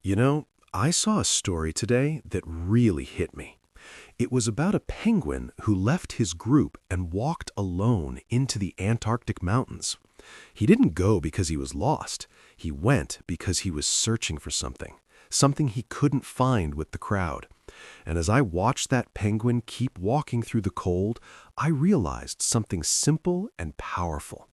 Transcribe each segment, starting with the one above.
You know, I saw a story today that really hit me. It was about a penguin who left his group and walked alone into the Antarctic mountains. He didn't go because he was lost. He went because he was searching for something he couldn't find with the crowd. And as I watched that penguin keep walking through the cold, I realized something simple and powerful.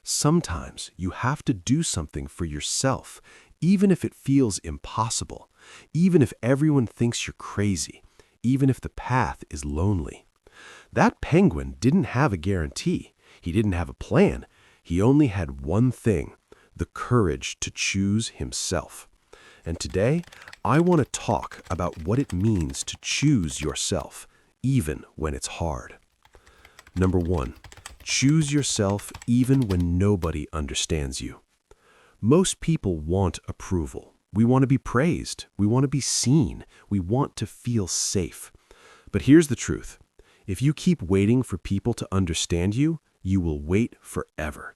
Sometimes you have to do something for yourself, even if it feels impossible, even if everyone thinks you're crazy, even if the path is lonely. That penguin didn't have a guarantee. He didn't have a plan. He only had one thing: the courage to choose himself. And today, I want to talk about what it means to choose yourself, even when it's hard. Number one, choose yourself even when nobody understands you. Most people want approval. We want to be praised. We want to be seen. We want to feel safe. But here's the truth. If you keep waiting for people to understand you, you will wait forever.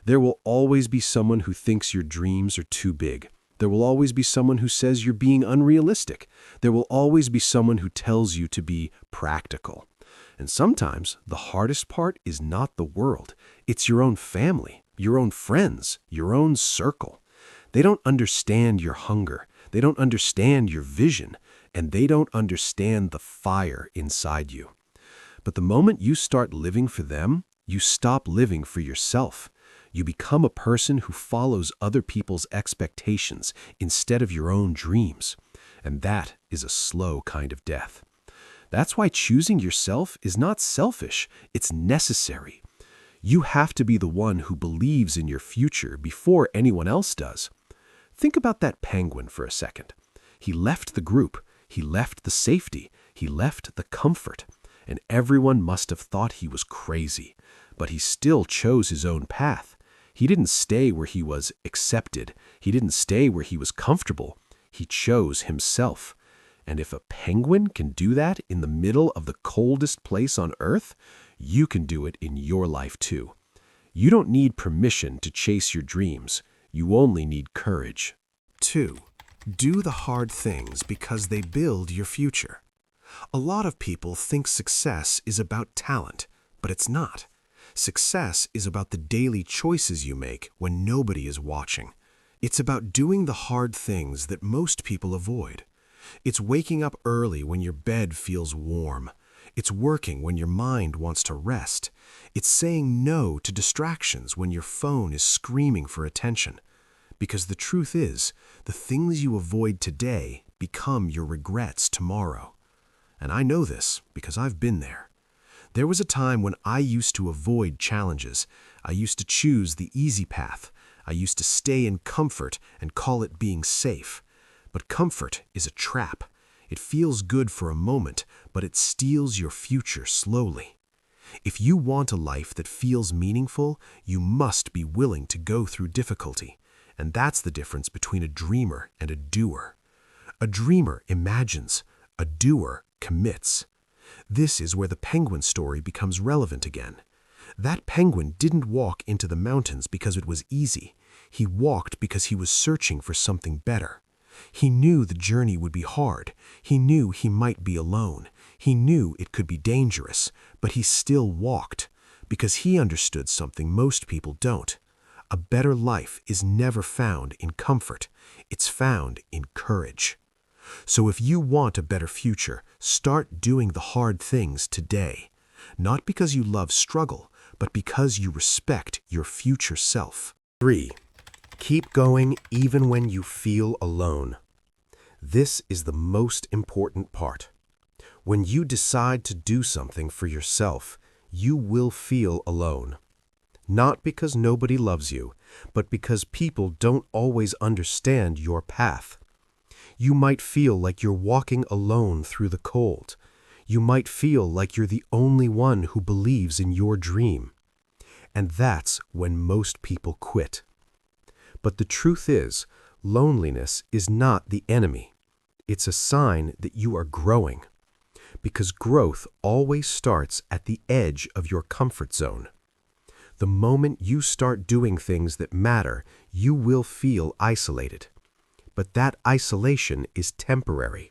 There will always be someone who thinks your dreams are too big. There will always be someone who says you're being unrealistic. There will always be someone who tells you to be practical. And sometimes the hardest part is not the world. It's your own family, your own friends, your own circle. They don't understand your hunger. They don't understand your vision. And they don't understand the fire inside you. But the moment you start living for them, you stop living for yourself. You become a person who follows other people's expectations instead of your own dreams. And that is a slow kind of death. That's why choosing yourself is not selfish, it's necessary. You have to be the one who believes in your future before anyone else does. Think about that penguin for a second. He left the group, he left the safety, he left the comfort, and everyone must have thought he was crazy. But he still chose his own path. He didn't stay where he was accepted. He didn't stay where he was comfortable. He chose himself. And if a penguin can do that in the middle of the coldest place on Earth, you can do it in your life too. You don't need permission to chase your dreams. You only need courage. 2. Do the hard things because they build your future. A lot of people think success is about talent, but it's not. Success is about the daily choices you make when nobody is watching. It's about doing the hard things that most people avoid. It's waking up early when your bed feels warm. It's working when your mind wants to rest. It's saying no to distractions when your phone is screaming for attention. Because the truth is, the things you avoid today become your regrets tomorrow. And I know this because I've been there. There was a time when I used to avoid challenges. I used to choose the easy path. I used to stay in comfort and call it being safe. But comfort is a trap. It feels good for a moment, but it steals your future slowly. If you want a life that feels meaningful, you must be willing to go through difficulty. And that's the difference between a dreamer and a doer. A dreamer imagines. A doer commits. This is where the penguin story becomes relevant again. That penguin didn't walk into the mountains because it was easy. He walked because he was searching for something better. He knew the journey would be hard. He knew he might be alone. He knew it could be dangerous, but he still walked because he understood something most people don't. A better life is never found in comfort. It's found in courage. So if you want a better future, start doing the hard things today. Not because you love struggle, but because you respect your future self. 3. Keep going even when you feel alone. This is the most important part. When you decide to do something for yourself, you will feel alone. Not because nobody loves you, but because people don't always understand your path. You might feel like you're walking alone through the cold. You might feel like you're the only one who believes in your dream. And that's when most people quit. But the truth is, loneliness is not the enemy. It's a sign that you are growing. Because growth always starts at the edge of your comfort zone. The moment you start doing things that matter, you will feel isolated. but that isolation is temporary.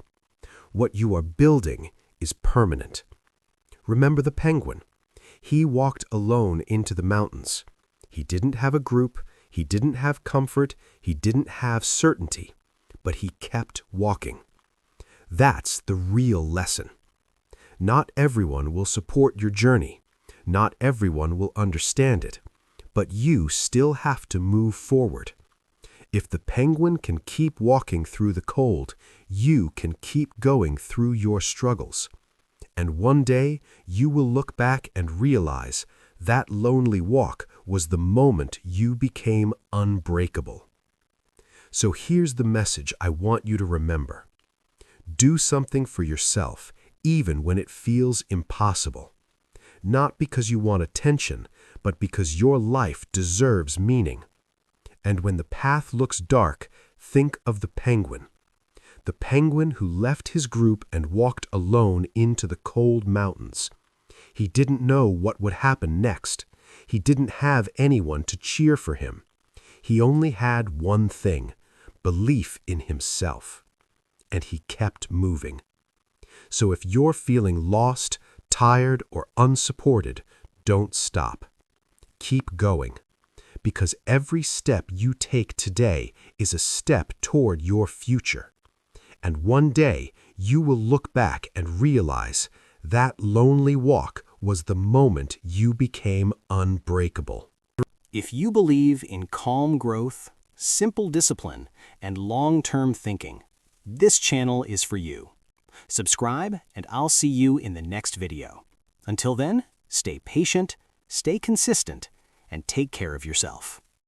What you are building is permanent. Remember the penguin. He walked alone into the mountains. He didn't have a group, he didn't have comfort, he didn't have certainty, but he kept walking. That's the real lesson. Not everyone will support your journey. Not everyone will understand it, but you still have to move forward. If the penguin can keep walking through the cold, you can keep going through your struggles. And one day, you will look back and realize that lonely walk was the moment you became unbreakable. So here's the message I want you to remember. Do something for yourself, even when it feels impossible. Not because you want attention, but because your life deserves meaning. And when the path looks dark, think of the penguin. The penguin who left his group and walked alone into the cold mountains. He didn't know what would happen next. He didn't have anyone to cheer for him. He only had one thing, belief in himself. And he kept moving. So if you're feeling lost, tired, or unsupported, don't stop. Keep going. Because every step you take today is a step toward your future. And one day, you will look back and realize that lonely walk was the moment you became unbreakable. If you believe in calm growth, simple discipline, and long-term thinking, this channel is for you. Subscribe, and I'll see you in the next video. Until then, stay patient, stay consistent, and take care of yourself.